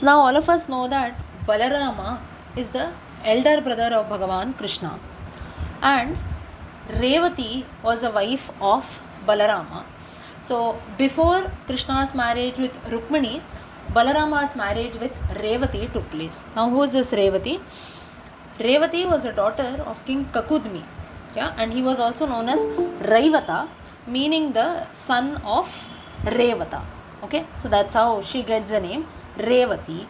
Now all of us know that Balarama is the elder brother of Bhagavan Krishna, and Revati was a wife of Balarama. So before Krishna's marriage with Rukmini, Balarama's marriage with Revati took place. Now who is this Revati? Revati was a daughter of King Kakudmi, yeah, and he was also known as Raivata, meaning the son of Revata. Okay, so that's how she gets the name Revati.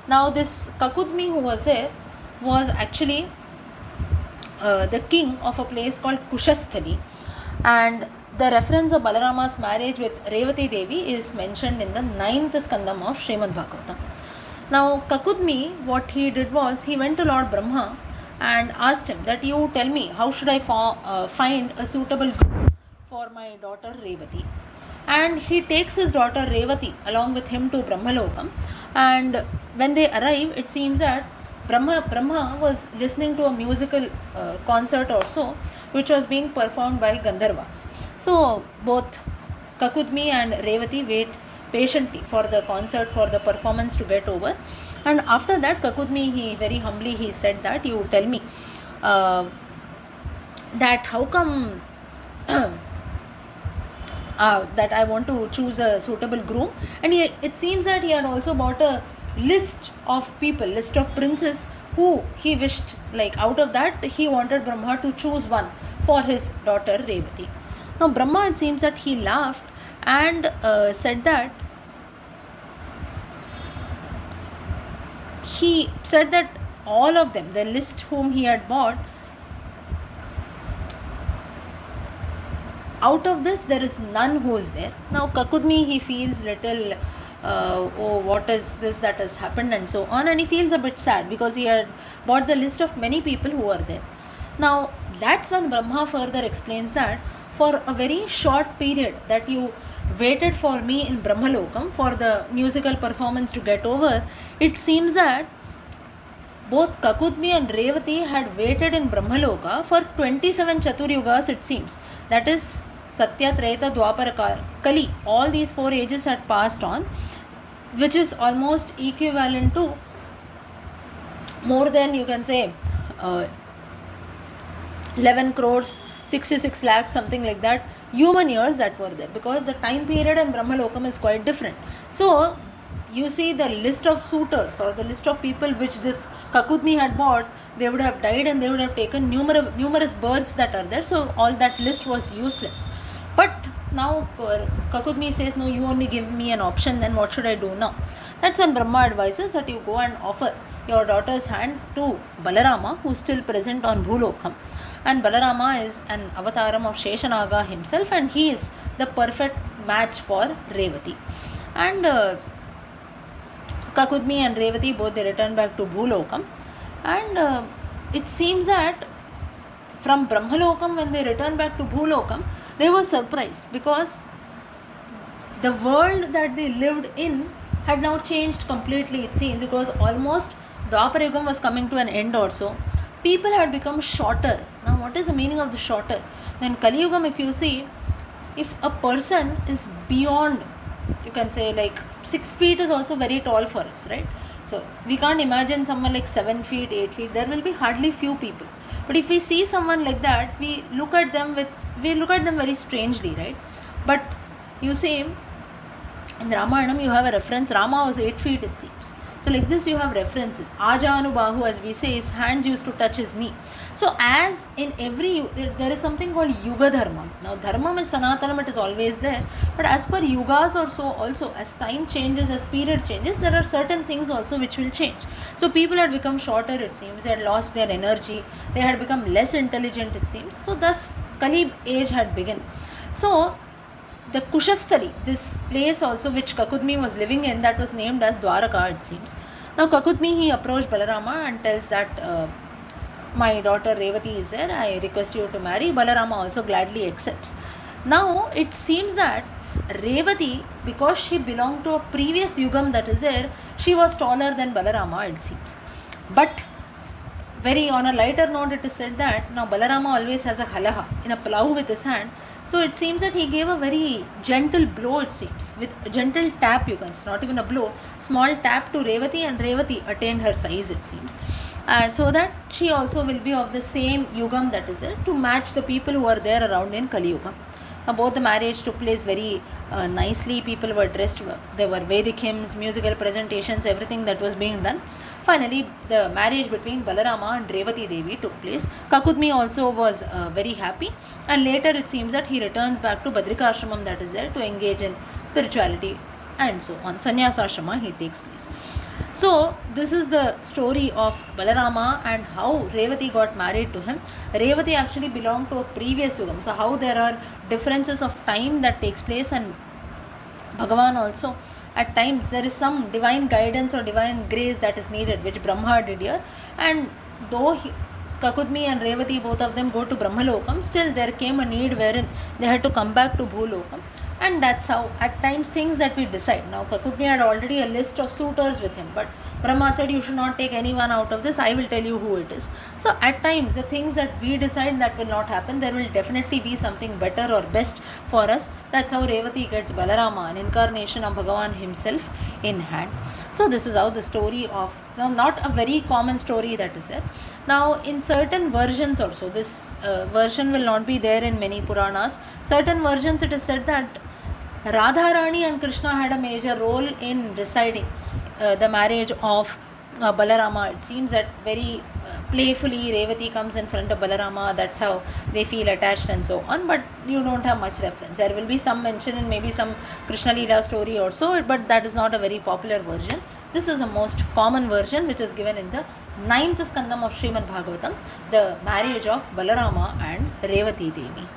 Now this Kakudmi who was there was actually the king of a place called Kushasthali, and the reference of Balarama's marriage with Revati Devi is mentioned in the 9th skandam of Srimad Bhagavatam. Now Kakudmi, what he did was he went to Lord Brahma and asked him that you tell me how should I find a suitable groom for my daughter Revati. And he takes his daughter Revati along with him to Brahmalokam, and when they arrive it seems that Brahma was listening to a musical concert also, which was being performed by Gandharvas. So both Kakudmi and Revati wait patiently for the concert, for the performance to get over, and after that Kakudmi, he very humbly he said that you tell me that how come that I want to choose a suitable groom. And it seems that he had also bought a list of people, list of princes who he wished, like out of that he wanted Brahma to choose one for his daughter Revati. Now Brahma, it seems that he laughed and said that all of them, the list whom he had bought, out of this there is none who is there. Now Kakudmi, he feels little oh, what is this that has happened and so on, and he feels a bit sad because he had bought the list of many people who are there. Now that's when Brahma further explains that for a very short period that you waited for me in Brahmalokam for the musical performance to get over, it seems that both Kakudmi and Revati had waited in Brahmaloka for 27 Chaturyugas, it seems. That is Satya, Treta, Dwapara, Kali. All these 4 ages had passed on, which is almost equivalent to more than, you can say, 11 crores, 66 lakhs, something like that, human years that were there, because the time period in Brahmalokam is quite different. So you see the list of suitors or the list of people which this Kakudmi had bought, they would have died and they would have taken numerous births that are there. So all that list was useless. But now Kakudmi says, no, you only give me an option, then what should I do now? That's when Brahma advises that you go and offer your daughter's hand to Balarama, who is still present on Bhulokam. And Balarama is an avataram of Sheshanaga himself, and he is the perfect match for Revati. And Kakudmi and Revati both, they return back to Bhulokam, and it seems that from Brahmalokam, when they return back to Bhulokam, they were surprised because the world that they lived in had now changed completely, it seems, because almost Dwapara Yugam was coming to an end or so. People had become shorter. Now what is the meaning of the shorter? In Kali Yugam, if you see, if a person is beyond, you can say like 6 feet is also very tall for us, right? So we can't imagine someone like 7 feet, 8 feet. There will be hardly few people. But if we see someone like that, we look at them very strangely, right? But you see, in Ramayanam you have a reference. Rama was 8 feet, it seems. So like this you have references. Ajanu Bahu, as we say, his hands used to touch his knee. So as in every, there is something called Yuga Dharma. Now Dharma is Sanatanam, it is always there. But as per Yugas or so also, as time changes, as period changes, there are certain things also which will change. So people had become shorter, it seems. They had lost their energy. They had become less intelligent, it seems. So thus Kali age had begun. So the Kushasthali, this place also which Kakudmi was living in, that was named as Dwaraka, it seems. Now Kakudmi, he approached Balarama and tells that my daughter Revati is there, I request you to marry. Balarama also gladly accepts. Now it seems that Revati, because she belonged to a previous yugam that is there, she was taller than Balarama, it seems. But very on a lighter note, it is said that now Balarama always has a halaha in a plough with his hand. So it seems that he gave a very gentle blow, it seems, with a gentle tap, you can say, not even a blow, small tap to Revati, and Revati attained her size, it seems. So that she also will be of the same yugam, that is it, to match the people who are there around in Kali Yuga. Both the marriage took place very nicely. People were dressed, there were Vedic hymns, musical presentations, everything that was being done. Finally, the marriage between Balarama and Revati Devi took place. Kakudmi also was very happy, and later it seems that he returns back to Badrikashramam, that is there, to engage in spirituality and so on. Sannyasashrama he takes place. So this is the story of Balarama and how Revati got married to him. Revati actually belonged to a previous yugam. So how there are differences of time that takes place, and Bhagavan also at times there is some divine guidance or divine grace that is needed, which Brahma did here. And though Kakudmi and Revati, both of them go to Brahmalokam, still there came a need wherein they had to come back to Bhulokam. And that's how at times things that we decide. Now Kakudmi had already a list of suitors with him, but Brahma said, you should not take anyone out of this, I will tell you who it is. So at times the things that we decide that will not happen, there will definitely be something better or best for us. That's how Revati gets Balarama, an incarnation of Bhagavan himself in hand. So this is how the story of, now not a very common story that is there. Now in certain versions also, this version will not be there in many Puranas. Certain versions it is said that Radharani and Krishna had a major role in deciding the marriage of Balarama. It seems that very playfully Revati comes in front of Balarama, that's how they feel attached and so on, but you don't have much reference. There will be some mention in maybe some Krishna Leela story also, but that is not a very popular version. This is a most common version which is given in the 9th skandam of Srimad Bhagavatam, the marriage of Balarama and Revati Devi.